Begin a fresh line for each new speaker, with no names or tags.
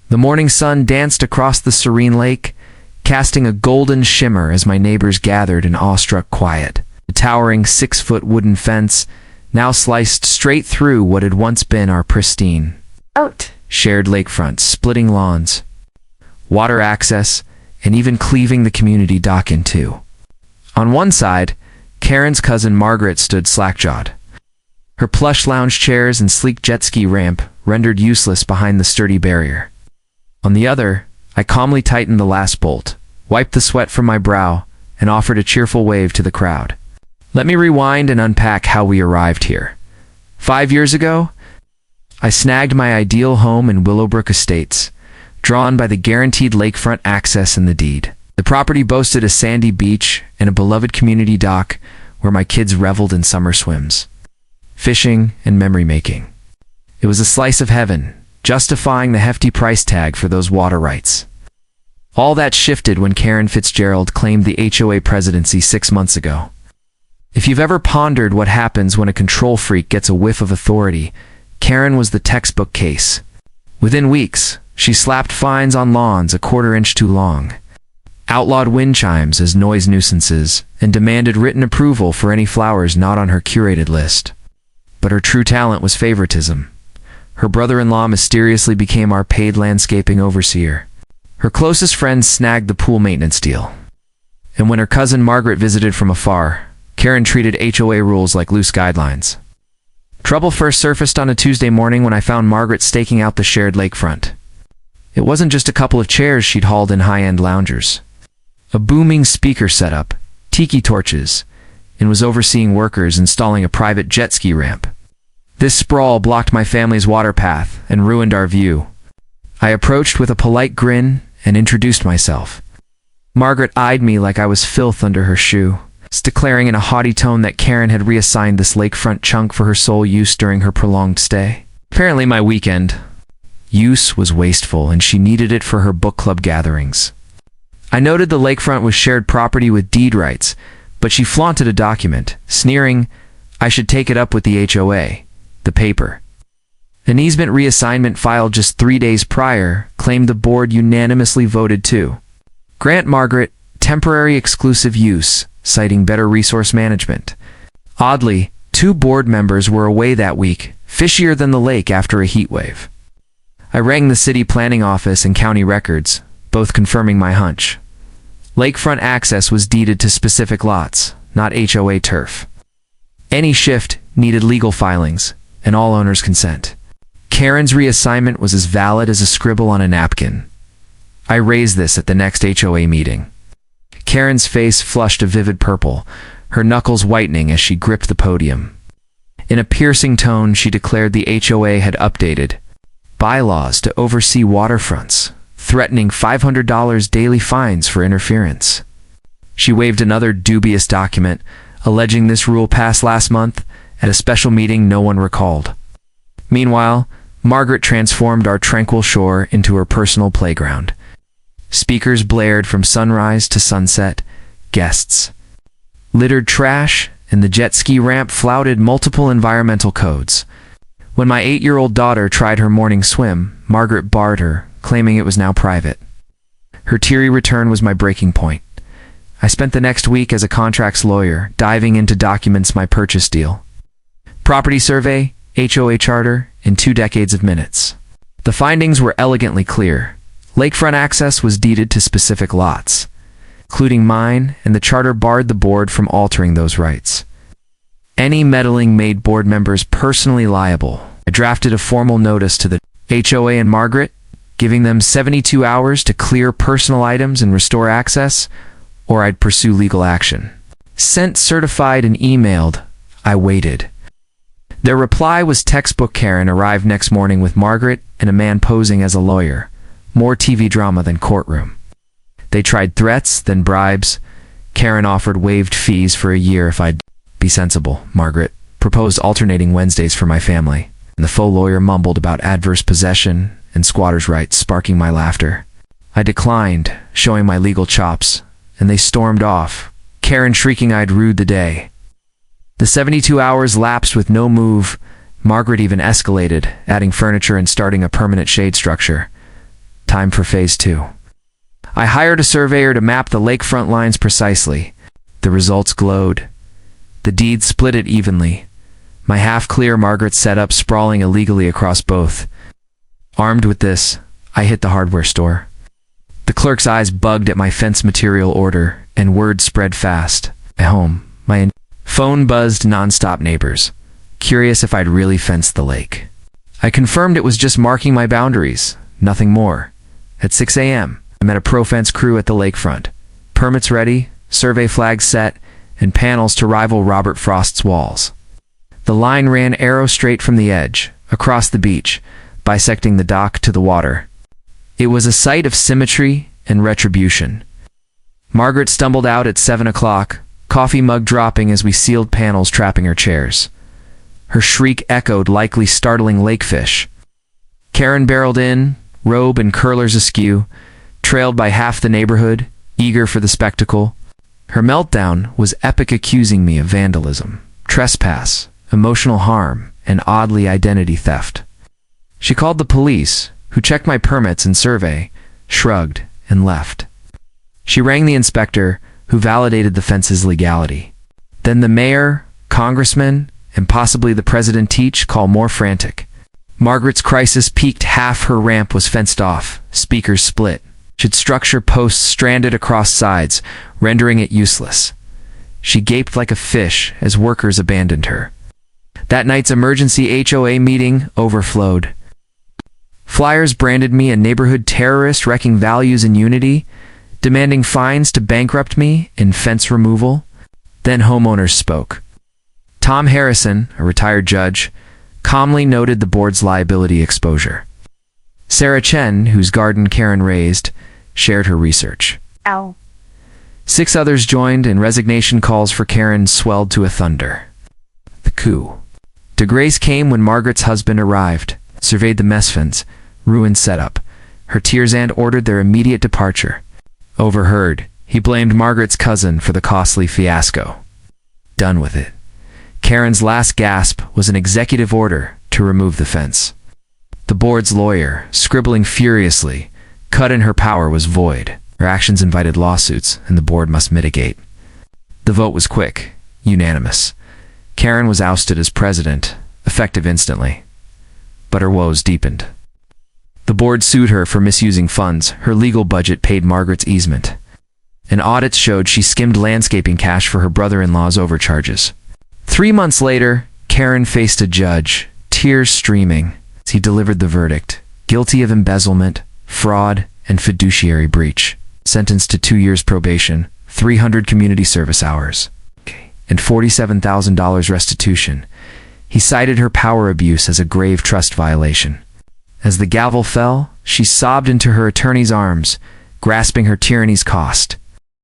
The morning sun danced across the serene lake, casting a golden shimmer as my neighbors gathered in awestruck quiet. The towering 6-foot wooden fence now sliced straight through what had once been our pristine, shared lakefront, splitting lawns, water access, and even cleaving the community dock in two. On one side, Karen's cousin Margaret stood slack-jawed, her plush lounge chairs and sleek jet ski ramp rendered useless behind the sturdy barrier. On the other, I calmly tightened the last bolt, wiped the sweat from my brow, and offered a cheerful wave to the crowd. Let me rewind and unpack how we arrived here. 5 years ago, I snagged my ideal home in Willowbrook Estates, drawn by the guaranteed lakefront access in the deed. The property boasted a sandy beach and a beloved community dock where my kids reveled in summer swims, fishing, and memory-making. It was a slice of heaven, justifying the hefty price tag for those water rights. All that shifted when Karen Fitzgerald claimed the HOA presidency 6 months ago. If you've ever pondered what happens when a control freak gets a whiff of authority, Karen was the textbook case. Within weeks, she slapped fines on lawns a 1/4 inch too long, outlawed wind chimes as noise nuisances, and demanded written approval for any flowers not on her curated list. But her true talent was favoritism. Her brother-in-law mysteriously became our paid landscaping overseer. Her closest friends snagged the pool maintenance deal. And when her cousin Margaret visited from afar, Karen treated HOA rules like loose guidelines. Trouble first surfaced on a Tuesday morning when I found Margaret staking out the shared lakefront. It wasn't just a couple of chairs she'd hauled in high-end loungers. A booming speaker setup, tiki torches, and was overseeing workers installing a private jet ski ramp. This sprawl blocked my family's water path and ruined our view. I approached with a polite grin and introduced myself. Margaret eyed me like I was filth under her shoe, declaring in a haughty tone that Karen had reassigned this lakefront chunk for her sole use during her prolonged stay. Apparently my weekend use was wasteful and she needed it for her book club gatherings. I noted the lakefront was shared property with deed rights, but she flaunted a document, sneering, I should take it up with the HOA, the paper. An easement reassignment filed just 3 days prior claimed the board unanimously voted to grant Margaret temporary exclusive use, citing better resource management. Oddly, 2 board members were away that week, fishier than the lake after a heat wave. I rang the city planning office and county records, both confirming my hunch. Lakefront access was deeded to specific lots, not HOA turf. Any shift needed legal filings and all owners' consent. Karen's reassignment was as valid as a scribble on a napkin. I raised this at the next HOA meeting. Karen's face flushed a vivid purple, her knuckles whitening as she gripped the podium. In a piercing tone, she declared the HOA had updated bylaws to oversee waterfronts, threatening $500 daily fines for interference. She waved another dubious document, alleging this rule passed last month at a special meeting no one recalled. Meanwhile, Margaret transformed our tranquil shore into her personal playground. Speakers blared from sunrise to sunset, guests littered trash, and the jet ski ramp flouted multiple environmental codes. When my 8-year-old daughter tried her morning swim, Margaret barred her, claiming it was now private. Her teary return was my breaking point. I spent the next week as a contracts lawyer, diving into documents my purchase deal. Property survey, HOA charter, in 2 decades of minutes. The findings were elegantly clear. Lakefront access was deeded to specific lots, including mine, and the charter barred the board from altering those rights. Any meddling made board members personally liable. I drafted a formal notice to the HOA and Margaret, giving them 72 hours to clear personal items and restore access, or I'd pursue legal action. Sent, certified, and emailed, I waited. Their reply was textbook. Karen arrived next morning with Margaret and a man posing as a lawyer. More TV drama than courtroom. They tried threats, then bribes. Karen offered waived fees for a year if I'd be sensible. Margaret proposed alternating Wednesdays for my family, and the faux lawyer mumbled about adverse possession and squatters' rights, sparking my laughter. I declined, showing my legal chops, and they stormed off, Karen shrieking I'd rued the day. The 72 hours lapsed with no move. Margaret even escalated, adding furniture and starting a permanent shade structure. Time for phase 2. I hired a surveyor to map the lakefront lines precisely. The results glowed. The deed split it evenly. My half-clear Margaret set up sprawling illegally across both. Armed with this, I hit the hardware store. The clerk's eyes bugged at my fence material order, and word spread fast. At home, my phone buzzed nonstop neighbors, curious if I'd really fenced the lake. I confirmed it was just marking my boundaries, nothing more. At 6 a.m., I met a pro-fence crew at the lakefront. Permits ready, survey flags set, and panels to rival Robert Frost's walls. The line ran arrow straight from the edge, across the beach, bisecting the dock to the water. It was a sight of symmetry and retribution. Margaret stumbled out at 7 o'clock, coffee mug dropping as we sealed panels trapping her chairs. Her shriek echoed, likely startling lakefish. Karen barreled in, robe and curlers askew, trailed by half the neighborhood, eager for the spectacle. Her meltdown was epic, accusing me of vandalism, trespass, emotional harm, and oddly identity theft. She called the police, who checked my permits and survey, shrugged, and left. She rang the inspector, who validated the fence's legality. Then the mayor, congressman, and possibly the president each call more frantic. Margaret's crisis peaked. Half her ramp was fenced off, speakers split. She'd structure posts stranded across sides, rendering it useless. She gaped like a fish as workers abandoned her. That night's emergency HOA meeting overflowed. Flyers branded me a neighborhood terrorist, wrecking values and unity, demanding fines to bankrupt me in fence removal. Then homeowners spoke. Tom Harrison, a retired judge, calmly noted the board's liability exposure. Sarah Chen, whose garden Karen raised, shared her research.
Ow.
6 others joined, and resignation calls for Karen swelled to a thunder. The coup. Disgrace came when Margaret's husband arrived, surveyed the mess fence, ruined setup. Her tears and ordered their immediate departure. Overheard, he blamed Margaret's cousin for the costly fiasco. Done with it. Karen's last gasp was an executive order to remove the fence. The board's lawyer, scribbling furiously, cut in her power was void. Her actions invited lawsuits, and the board must mitigate. The vote was quick, unanimous. Karen was ousted as president, effective instantly. But her woes deepened. The board sued her for misusing funds. Her legal budget paid Margaret's easement. An audit showed she skimmed landscaping cash for her brother-in-law's overcharges. 3 months later, Karen faced a judge, tears streaming, as he delivered the verdict. Guilty of embezzlement, fraud, and fiduciary breach. Sentenced to 2 years probation, 300 community service hours, and $47,000 restitution. He cited her power abuse as a grave trust violation. As the gavel fell, she sobbed into her attorney's arms, grasping her tyranny's cost.